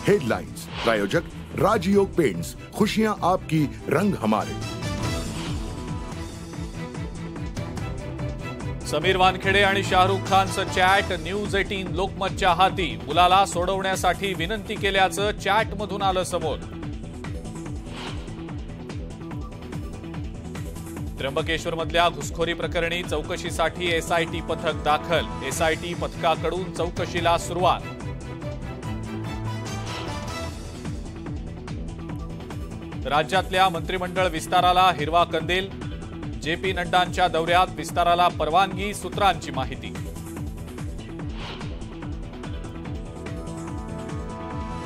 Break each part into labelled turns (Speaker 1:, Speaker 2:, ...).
Speaker 1: Headlines प्रायोजक राजयोग paints, खुशियां आपकी, रंग हमारे।
Speaker 2: समीर वानखेडे आणि शाहरुख खानचं चॅट न्यूज 18 लोकमतच्या हाती। मुलाला सोडवण्यासाठी विनंती केल्याचं चॅटमधून आलं समोर। त्र्यंबकेश्वरमधल्या घुसखोरी प्रकरणी चौकशीसाठी एसआयटी पथक दाखल। एसआयटी पथकाकडून चौकशीला सुरुवात। राज्यातल्या मंत्रिमंडळ विस्ताराला हिरवा कंदील। जेपी नड्डांच्या दौऱ्यात विस्ताराला परवानगी, सूत्रांची माहिती।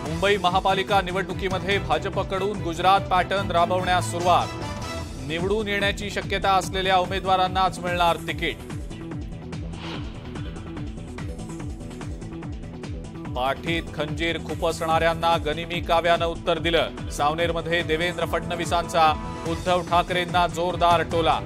Speaker 2: मुंबई महापालिका निवडणुकीमध्ये भाजपकडून गुजरात पॅटर्न राबवण्यास सुरुवात। निवडून येण्याची शक्यता असलेल्या उमेदवारांनाच मिळणार तिकीट। पाठीत खंजीर खुपसणाऱ्यांना गनिमी काव्यानं उत्तर दिलं। सावनेरमध्ये देवेंद्र फडणवीसांचा उद्धव ठाकरेंना जोरदार टोला।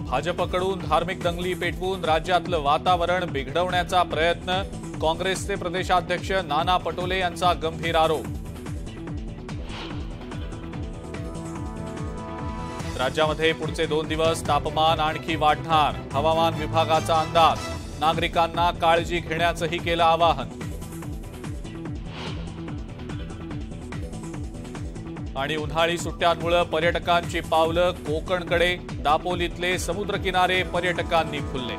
Speaker 2: भाजपकडून धार्मिक दंगली पेटवून राज्यातलं वातावरण बिघडवण्याचा प्रयत्न। काँग्रेसचे प्रदेशाध्यक्ष नाना पटोले यांचा गंभीर आरोप। राज्यामध्ये पुढचे 2 दिवस तापमान आणखी वाढणार। हवामान विभागाचा अंदाज। नागरिकांना काळजी घेण्याचंही केलं आवाहन। आणि उन्हाळी सुट्ट्यांमुळे पर्यटकांची पावलं कोकणकडे। दापोलीतले समुद्रकिनारे पर्यटकांनी फुलले।